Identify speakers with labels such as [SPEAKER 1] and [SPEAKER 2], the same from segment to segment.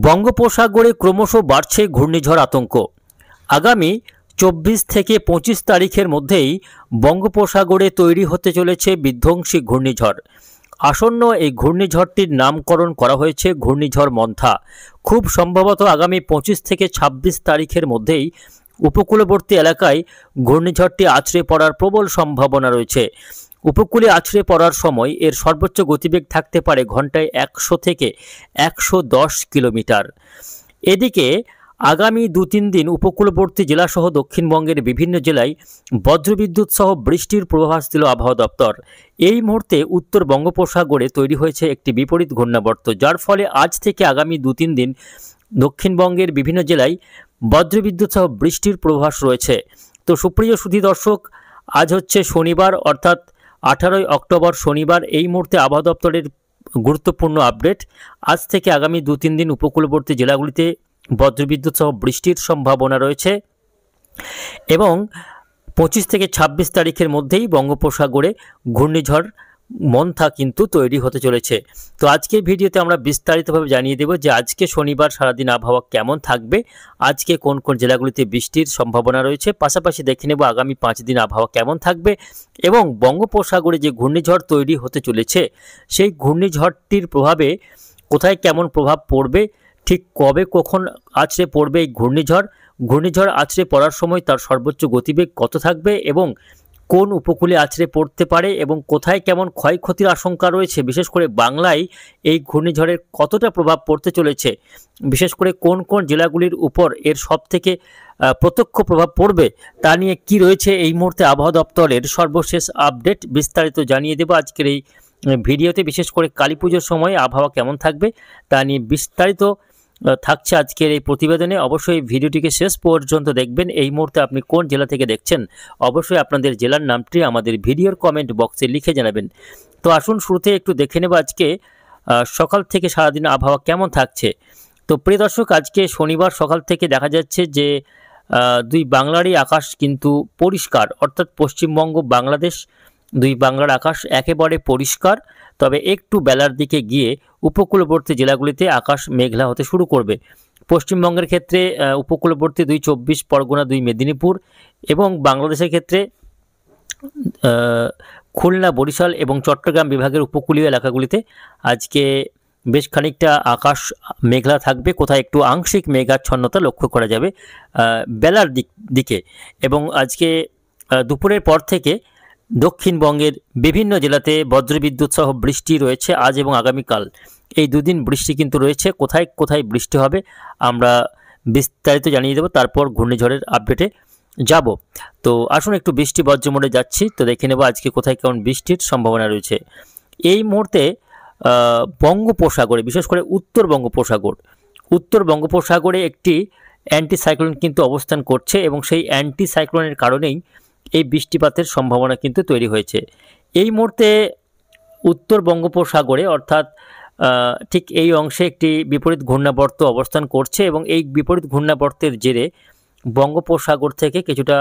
[SPEAKER 1] বঙ্গোপসাগরে ক্রমশ বাড়ছে ঘূর্ণিঝড় আতঙ্ক। আগামী 24 থেকে 25 তারিখের মধ্যেই বঙ্গোপসাগরে তৈরি হতে চলেছে বিধ্বংসী ঘূর্ণিঝড়। আসন্ন এই ঘূর্ণিঝড়টির নামকরণ করা হয়েছে ঘূর্ণিঝড় মন্থা। খুব সম্ভবত আগামী 25 থেকে 26 তারিখের মধ্যেই উপকূলবর্তী এলাকায় ঘূর্ণিঝড়টি আছড়ে পড়ার প্রবল সম্ভাবনা রয়েছে। উপকূলে আছড়ে পড়ার সময় এর সর্বোচ্চ গতিবেগ থাকতে পারে ঘন্টায় 100 থেকে 110 কিলোমিটার। এদিকে আগামী 2-3 দিন উপকূলবর্তী জেলাসহ দক্ষিণবঙ্গের বিভিন্ন জেলায় বজ্রবিদ্যুৎ সহ বৃষ্টির পূর্বাভাস দিল আবহাওয়া দপ্তর। এই মুহূর্তে উত্তর বঙ্গোপসাগরে তৈরি হয়েছে একটি বিপরীত ঘূর্ণাবর্ত, যার ফলে আজ থেকে আগামী 2-3 দিন দক্ষিণবঙ্গের বিভিন্ন জেলায় বজ্রবিদ্যুৎ সহ বৃষ্টির পূর্বাভাস রয়েছে। তো সুপ্রিয় সুধী দর্শক, আজ হচ্ছে শনিবার, অর্থাৎ 18 অক্টোবর শনিবার। এই মুহূর্তে আবহাওয়া দপ্তরের গুরুত্বপূর্ণ আপডেট। আজ থেকে আগামী 2-3 দিন উপকূলবর্তী জেলাগুলিতে বজ্রবিদ্যুৎ সহ বৃষ্টির সম্ভাবনা রয়েছে এবং 25 থেকে 26 তারিখের মধ্যেই বঙ্গোপসাগরে ঘূর্ণিঝড় মন্থা কিন্তু তৈরি হতে চলেছে। তো আজকের ভিডিওতে আমরা বিস্তারিতভাবে জানিয়ে দেব যে আজকে শনিবার সারাদিন আবহাওয়া কেমন থাকবে, আজকে কোন কোন জেলাগুলিতে বৃষ্টির সম্ভাবনা রয়েছে, পাশাপাশি দেখে নেব আগামী 5 দিন আবহাওয়া কেমন থাকবে এবং বঙ্গোপসাগরে যে ঘূর্ণিঝড় তৈরি হতে চলেছে সেই ঘূর্ণিঝড়টির প্রভাবে কোথায় কেমন প্রভাব পড়বে, ঠিক কবে কখন আছড়ে পড়বে এই ঘূর্ণিঝড় আছড়ে পড়ার সময় তার সর্বোচ্চ গতিবেগ কত থাকবে এবং কোন উপকূলে আছড়ে পড়তে পারে এবং কোথায় কেমন ক্ষয়ক্ষতির আশঙ্কা রয়েছে, বিশেষ করে বাংলায় এই ঘূর্ণিঝড়ের কতটা প্রভাব পড়তে চলেছে, বিশেষ করে কোন কোন জেলাগুলির উপর এর সবথেকে প্রত্যক্ষ প্রভাব পড়বে, তা নিয়ে কি রয়েছে এই মুহূর্তে আবহাওয়া দপ্তরের সর্বশেষ আপডেট বিস্তারিত জানিয়ে দেব আজকের এই ভিডিওতে। বিশেষ করে কালী পুজোর সময় আবহাওয়া কেমন থাকবে তা নিয়ে বিস্তারিত থাকছে আজকের এই প্রতিবেদনে। অবশ্যই ভিডিওটিকে শেষ পর্যন্ত দেখবেন। এই মুহূর্তে আপনি কোন জেলা থেকে দেখছেন অবশ্যই আপনাদের জেলার নামটি আমাদের ভিডিওর কমেন্ট বক্সে লিখে জানাবেন। তো আসুন শুরুতে একটু দেখে নেব আজকে সকাল থেকে সারাদিন আবহাওয়া কেমন থাকছে। তো প্রিয় দর্শক, আজকে শনিবার সকাল থেকে দেখা যাচ্ছে যে দুই বাংলারই আকাশ কিন্তু পরিষ্কার, অর্থাৎ পশ্চিমবঙ্গ বাংলাদেশ দুই বাংলার আকাশ একেবারে পরিষ্কার। তবে একটু বেলার দিকে গিয়ে উপকূলবর্তী জেলাগুলিতে আকাশ মেঘলা হতে শুরু করবে। পশ্চিমবঙ্গের ক্ষেত্রে উপকূলবর্তী 2 24 পরগনা, 2 মেদিনীপুর এবং বাংলাদেশের ক্ষেত্রে খুলনা, বরিশাল এবং চট্টগ্রাম বিভাগের উপকূলীয় এলাকাগুলিতে আজকে বেশ খানিকটা আকাশ মেঘলা থাকবে, কোথায় একটু আংশিক মেঘাচ্ছন্নতা লক্ষ্য করা যাবে বেলার দিকে। এবং আজকে দুপুরের পর থেকে দক্ষিণবঙ্গের বিভিন্ন জেলাতে বজ্রবিদ্যুৎ সহ বৃষ্টি রয়েছে আজ এবং আগামীকাল। এই দুদিন বৃষ্টি কিন্তু রয়েছে। কোথায় কোথায় বৃষ্টি হবে আমরা বিস্তারিত জানিয়ে দেব, তারপর ঘূর্ণিঝড়ের আপডেটে যাব। তো আসুন একটু বৃষ্টি বজ্র মোডে যাচ্ছি, তো দেখে নেব আজকে কোথায় কেমন বৃষ্টির সম্ভাবনা রয়েছে। এই মুহূর্তে বঙ্গোপসাগরে, বিশেষ করে উত্তর বঙ্গোপসাগরে একটি অ্যান্টিসাইক্লোন কিন্তু অবস্থান করছে এবং সেই অ্যান্টিসাইক্লোনের কারণেই এই বৃষ্টিপাতের সম্ভাবনা কিন্তু তৈরি হয়েছে। এই মুহূর্তে উত্তর বঙ্গোপসাগরে, অর্থাৎ ঠিক এই অংশে একটি বিপরীত ঘূর্ণাবর্ত অবস্থান করছে এবং এই বিপরীত ঘূর্ণাবর্তের জেরে বঙ্গোপসাগর থেকে কিছুটা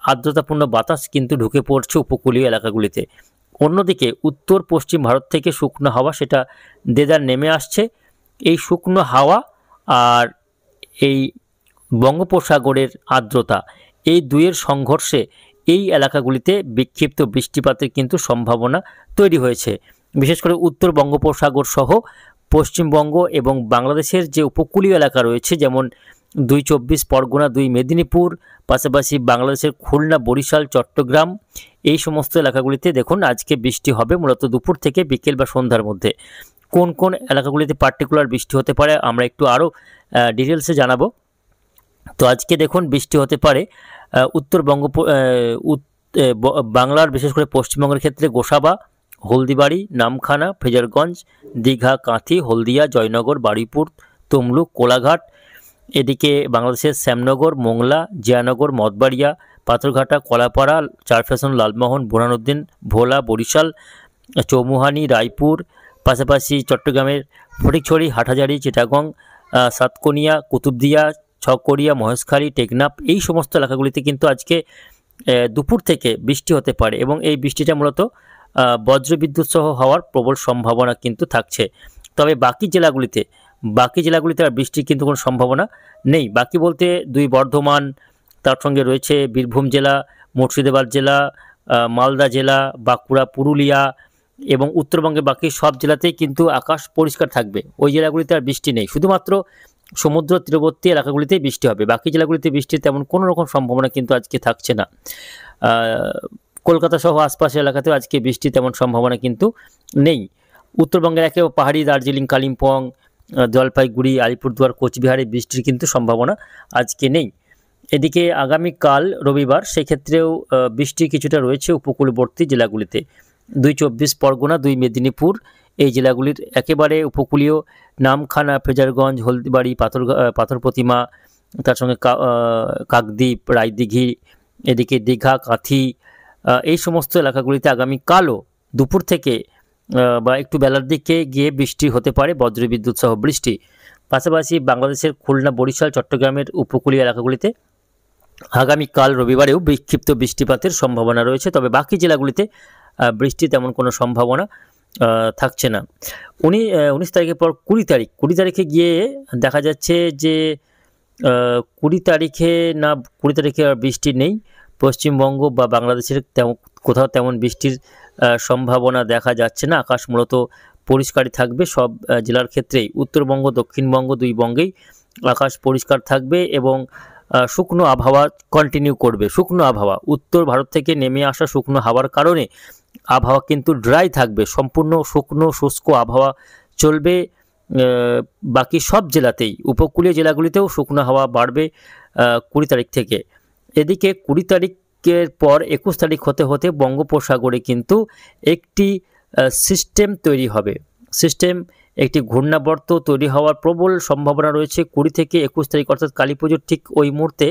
[SPEAKER 1] আর্দ্রতাপূর্ণ বাতাস কিন্তু ঢুকে পড়ছে উপকূলীয় এলাকাগুলিতে। অন্যদিকে উত্তর পশ্চিম ভারত থেকে শুকনো হাওয়া সেটা দেদার নেমে আসছে। এই শুকনো হাওয়া আর এই বঙ্গোপসাগরের আর্দ্রতা, এই দুইয়ের সংঘর্ষে এই এলাকাগুলিতে বিক্ষিপ্ত বৃষ্টিপাতের কিন্তু সম্ভাবনা তৈরি হয়েছে। বিশেষ করে উত্তর বঙ্গোপসাগর সহ পশ্চিমবঙ্গ এবং বাংলাদেশের যে উপকূলীয় এলাকা রয়েছে, যেমন 2 24 পরগনা, 2 মেদিনীপুর, পাশাপাশি বাংলাদেশের খুলনা, বরিশাল, চট্টগ্রাম, এই সমস্ত এলাকাগুলিতে দেখুন আজকে বৃষ্টি হবে মূলত দুপুর থেকে বিকেল বা সন্ধ্যার মধ্যে। কোন কোন এলাকাগুলিতে পার্টিকুলার বৃষ্টি হতে পারে আমরা একটু আরও ডিটেলসে জানাবো। তো আজকে দেখুন বৃষ্টি হতে পারে উত্তর বাংলার, বিশেষ করে পশ্চিমবঙ্গের ক্ষেত্রে গোসাবা, হলদিবাড়ি, নামখানা, ফ্রেজারগঞ্জ, দীঘা, কাঁথি, হলদিয়া, জয়নগর, বারুইপুর, তমলুক, কোলাঘাট। এদিকে বাংলাদেশের শ্যামনগর, মোংলা, জিয়ানগর, মঠবাড়িয়া, পাথরঘাটা, কলাপাড়া, চারফ্যাশন, লালমোহন, বুরহানুদ্দিন, ভোলা, বরিশাল, চৌমুহানি, রায়পুর, পাশাপাশি চট্টগ্রামের ফটিকছড়ি, হাটহাজারী, চিটাগং, সাতকনিয়া, কুতুবদিয়া, ছকরিয়া, মহেশখালী, টেকনাফ, এই সমস্ত এলাকাগুলিতে কিন্তু আজকে দুপুর থেকে বৃষ্টি হতে পারে এবং এই বৃষ্টিটা মূলত বজ্রবিদ্যুৎ সহ হওয়ার প্রবল সম্ভাবনা কিন্তু থাকছে। তবে বাকি জেলাগুলিতে বাকি জেলাগুলিতে আর বৃষ্টির কিন্তু কোনো সম্ভাবনা নেই। বাকি বলতে দুই বর্ধমান, তার সঙ্গে রয়েছে বীরভূম জেলা, মুর্শিদাবাদ জেলা, মালদা জেলা, বাঁকুড়া, পুরুলিয়া এবং উত্তরবঙ্গে বাকি সব জেলাতেই কিন্তু আকাশ পরিষ্কার থাকবে। ওই জেলাগুলিতে আর বৃষ্টি নেই, শুধুমাত্র সমুদ্র তীরবর্তী এলাকাগুলিতেই বৃষ্টি হবে। বাকি জেলাগুলিতে বৃষ্টির তেমন কোনো রকম সম্ভাবনা কিন্তু আজকে থাকছে না। কলকাতা সহ আশপাশের এলাকাতেও আজকে বৃষ্টির তেমন সম্ভাবনা কিন্তু নেই। উত্তরবঙ্গের একেবারে পাহাড়ি দার্জিলিং, কালিম্পং, জলপাইগুড়ি, আলিপুরদুয়ার, কোচবিহারে বৃষ্টির কিন্তু সম্ভাবনা আজকে নেই। এদিকে আগামীকাল রবিবার সেক্ষেত্রেও বৃষ্টি কিছুটা রয়েছে উপকূলবর্তী জেলাগুলিতে। 2 চব্বিশ পরগনা, 2 মেদিনীপুর এই জেলাগুলির একেবারে উপকূলীয় নামখানা, ফ্রেজারগঞ্জ, হলদিবাড়ি, পাথর প্রতিমা, তার সঙ্গে কাকদ্বীপ, রায়দিঘি, এদিকে দীঘা, কাঁথি, এই সমস্ত এলাকাগুলিতে আগামীকালও দুপুর থেকে বা একটু বেলার দিকে গিয়ে বৃষ্টি হতে পারে, বজ্রবিদ্যুৎ সহ বৃষ্টি। পাশাপাশি বাংলাদেশের খুলনা, বরিশাল, চট্টগ্রামের উপকূলীয় এলাকাগুলিতে আগামীকাল রবিবারেও বিক্ষিপ্ত বৃষ্টিপাতের সম্ভাবনা রয়েছে। তবে বাকি জেলাগুলিতে বৃষ্টি তেমন কোনো সম্ভাবনা থাকছে না। 19 তারিখের পর 20 তারিখে গিয়ে দেখা যাচ্ছে যে 20 তারিখে আর বৃষ্টি নেই। পশ্চিমবঙ্গ বা বাংলাদেশের কোথাও তেমন বৃষ্টির সম্ভাবনা দেখা যাচ্ছে না। আকাশ মূলত পরিষ্কারই থাকবে সব জেলার ক্ষেত্রেই। উত্তরবঙ্গ, দক্ষিণবঙ্গ, দুই বঙ্গেই আকাশ পরিষ্কার থাকবে এবং শুকনো আবহাওয়া কন্টিনিউ করবে। শুকনো আবহাওয়া, উত্তর ভারত থেকে নেমে আসা শুকনো হাওয়ার কারণে আবহাওয়া কিন্তু ড্রাই থাকবে, সম্পূর্ণ শুকনো শুষ্ক আবহাওয়া চলবে বাকি সব জেলাতেই। উপকূলীয় জেলাগুলিতেও শুকনো হাওয়া বাড়বে 20 তারিখ থেকে। এদিকে 20 তারিখের পর 21 তারিখ হতে হতে বঙ্গোপসাগরে কিন্তু একটি সিস্টেম তৈরি হবে। একটি ঘূর্ণাবর্ত তৈরি হওয়ার প্রবল সম্ভাবনা রয়েছে 20 থেকে 21 তারিখ, অর্থাৎ কালী পুজোর ঠিক ওই মুহূর্তে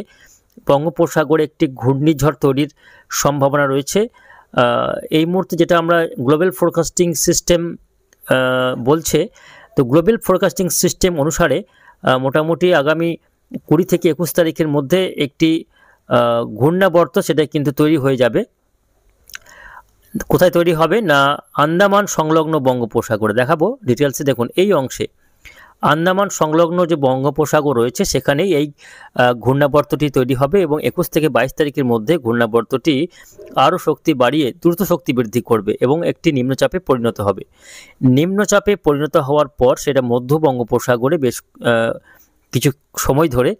[SPEAKER 1] বঙ্গোপসাগরে একটি ঘূর্ণিঝড় তৈরির সম্ভাবনা রয়েছে। এই মুহূর্তে যেটা আমরা গ্লোবাল ফোরকাস্টিং সিস্টেম বলছে, তো গ্লোবাল ফোরকাস্টিং সিস্টেম অনুসারে মোটামুটি আগামী 20 থেকে 21 তারিখের মধ্যে একটি ঘূর্ণাবর্ত সেটা কিন্তু তৈরি হয়ে যাবে। কোথায় তৈরি হবে না, আন্দামান সংলগ্ন বঙ্গোপসাগরে। দেখাবো ডিটেলসে। দেখুন এই অংশে আন্দামান সংলগ্ন যে বঙ্গোপসাগর রয়েছে সেখানেই এই ঘূর্ণাবর্তটি তৈরি হবে এবং 21 থেকে 22 তারিখের মধ্যে ঘূর্ণাবর্তটি আরও শক্তি বাড়িয়ে দ্রুত শক্তি বৃদ্ধি করবে এবং একটি নিম্নচাপে পরিণত হবে। নিম্নচাপে পরিণত হওয়ার পর সেটা মধ্য বঙ্গোপসাগরে বেশ কিছু সময় ধরে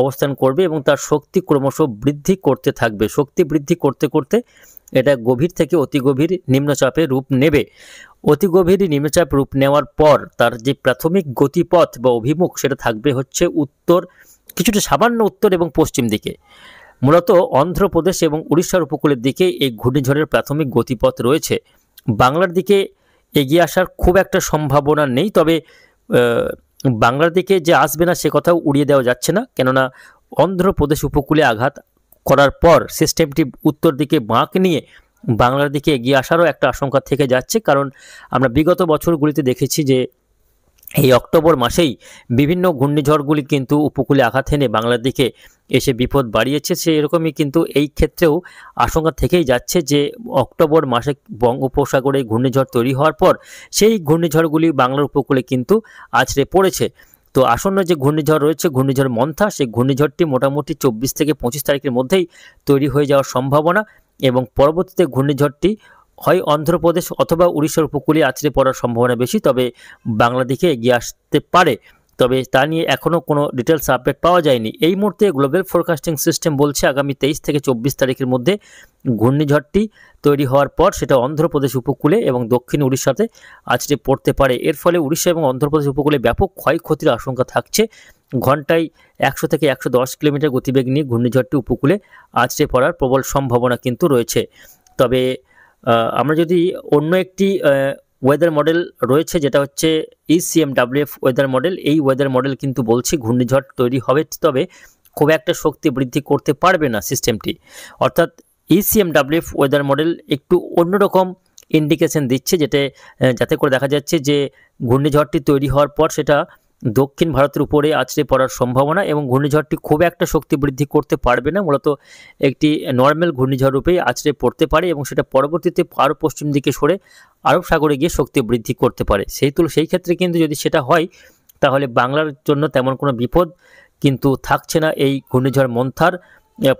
[SPEAKER 1] অবস্থান করবে এবং তার শক্তি ক্রমশ বৃদ্ধি করতে থাকবে। শক্তি বৃদ্ধি করতে করতে এটা গভীর থেকে অতি গভীর নিম্নচাপে রূপ নেবে। অতি গভীর নিম্নচাপ রূপ নেওয়ার পর তার যে প্রাথমিক গতিপথ বা অভিমুখ সেটা থাকবে হচ্ছে উত্তর, কিছুটা সামান্য উত্তর এবং পশ্চিম দিকে। মূলত অন্ধ্রপ্রদেশ এবং উড়িষ্যার উপকূলের দিকে এই ঘূর্ণিঝড়ের প্রাথমিক গতিপথ রয়েছে। বাংলার দিকে এগিয়ে আসার খুব একটা সম্ভাবনা নেই, তবে বাংলার দিকে যে আসবে না সে কথাও উড়িয়ে দেওয়া যাচ্ছে না, কেননা অন্ধ্রপ্রদেশ উপকূলে আঘাত করার পর সিস্টেমটি উত্তর দিকে বাঁক নিয়ে বাংলার দিকে এগিয়ে আসারও একটা আশঙ্কা থেকে যাচ্ছে। কারণ আমরা বিগত বছরগুলিতে দেখেছি যে এই অক্টোবর মাসেই বিভিন্ন ঘূর্ণিঝড়গুলি কিন্তু উপকূলে আঘাত এনে বাংলার দিকে এসে বিপদ বাড়িয়েছে। সেরকমই কিন্তু এই ক্ষেত্রেও আশঙ্কা থেকেই যাচ্ছে যে অক্টোবর মাসে বঙ্গোপসাগরে ঘূর্ণিঝড় তৈরি হওয়ার পর সেই ঘূর্ণিঝড়গুলি বাংলার উপকূলে কিন্তু আছড়ে পড়েছে। তো আসন্ন যে ঘূর্ণিঝড় রয়েছে, ঘূর্ণিঝড় মন্থা, সেই ঘূর্ণিঝড়টি মোটামুটি 24 থেকে 25 তারিখের মধ্যেই তৈরি হয়ে যাওয়ার সম্ভাবনা এবং পরবর্তীতে ঘূর্ণিঝড়টি হয় অন্ধ্রপ্রদেশ অথবা উড়িষ্যার উপকূলে আছড়ে পড়ার সম্ভাবনা বেশি, তবে বাংলা দিকে এগিয়ে আসতে পারে। তবে তা নিয়ে এখনও কোনো ডিটেলস আপডেট পাওয়া যায়নি। এই মুহূর্তে গ্লোবাল ফোরকাস্টিং সিস্টেম বলছে আগামী 23 থেকে 24 তারিখের মধ্যে ঘূর্ণিঝড়টি তৈরি হওয়ার পর সেটা অন্ধ্রপ্রদেশ উপকূলে এবং দক্ষিণ উড়িষ্যাতে আছড়ে পড়তে পারে। এর ফলে উড়িষ্যা এবং অন্ধ্রপ্রদেশ উপকূলে ব্যাপক ক্ষয়ক্ষতির আশঙ্কা থাকছে। ঘন্টায় 100 থেকে 110 কিলোমিটার গতিবেগ নিয়ে ঘূর্ণিঝড়টি উপকূলে আছড়ে পড়ার প্রবল সম্ভাবনা কিন্তু রয়েছে। তবে আমরা যদি অন্য একটি ওয়েদার মডেল রয়েছে যেটা হচ্ছে ECMWF ওয়েদার মডেল, এই ওয়েদার মডেল কিন্তু বলছে ঘূর্ণিঝড় তৈরি হবে, তবে খুব একটা শক্তি বৃদ্ধি করতে পারবে না সিস্টেমটি। অর্থাৎ ECMWF ওয়েদার মডেল একটু অন্যরকম ইন্ডিকেশন দিচ্ছে, যাতে করে দেখা যাচ্ছে যে ঘূর্ণিঝড়টি তৈরি হওয়ার পর সেটা দক্ষিণ ভারতের উপরে আছড়ে পড়ার সম্ভাবনা এবং ঘূর্ণিঝড়টি খুব একটা শক্তি বৃদ্ধি করতে পারবে না, মূলত একটি নর্মাল ঘূর্ণিঝড় রূপেই আছড়ে পড়তে পারে এবং সেটা পরবর্তীতে আরও পশ্চিম দিকে সরে আরব সাগরে গিয়ে শক্তি বৃদ্ধি করতে পারে। সেই ক্ষেত্রে কিন্তু যদি সেটা হয় তাহলে বাংলার জন্য তেমন কোনো বিপদ কিন্তু থাকছে না এই ঘূর্ণিঝড় মন্থার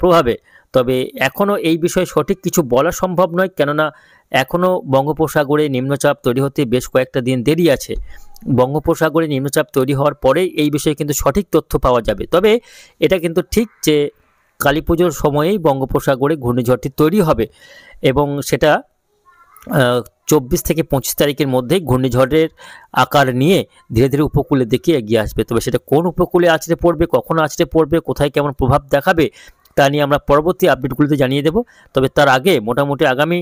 [SPEAKER 1] প্রভাবে। তবে এখনও এই বিষয়ে সঠিক কিছু বলা সম্ভব নয়, কেননা এখনও বঙ্গোপসাগরে নিম্নচাপ তৈরি হতে বেশ কয়েকটা দিন দেরি আছে। বঙ্গোপসাগরে নিম্নচাপ তৈরি হওয়ার পরে এই বিষয়ে কিন্তু সঠিক তথ্য পাওয়া যাবে। তবে এটা কিন্তু ঠিক যে কালী পুজোর সময়েই বঙ্গোপসাগরে ঘূর্ণিঝড়টি তৈরি হবে এবং সেটা 24 থেকে 25 তারিখের মধ্যেই ঘূর্ণিঝড়ের আকার নিয়ে ধীরে ধীরে উপকূলের দিকে এগিয়ে আসবে। তবে সেটা কোন উপকূলে আছড়ে পড়বে, কখন আছড়ে পড়বে, কোথায় কেমন প্রভাব দেখাবে, তা নিয়ে আমরা পরবর্তী আপডেটগুলিতে জানিয়ে দেব। তবে তার আগে মোটামুটি আগামী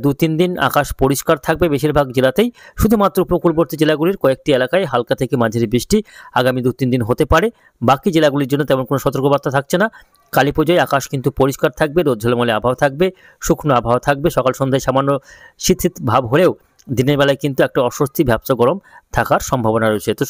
[SPEAKER 1] 2-3 দিন আকাশ পরিষ্কার থাকবে বেশিরভাগ জেলাতেই। শুধুমাত্র উপকূলবর্তী জেলাগুলির কয়েকটি এলাকায় হালকা থেকে মাঝারি বৃষ্টি আগামী 2-3 দিন হতে পারে। বাকি জেলাগুলির জন্য তেমন কোনো সতর্কবার্তা থাকছে না। কালী পুজোয় আকাশ কিন্তু পরিষ্কার থাকবে, রোদ ঝলমলে আবহাওয়া থাকবে, শুকনো আবহাওয়া থাকবে। সকাল সন্ধ্যায় সামান্য শীত শীত ভাব হলেও দিনের বেলায় কিন্তু একটা অস্বস্তি ভ্যাপসা গরম থাকার সম্ভাবনা রয়েছে। তো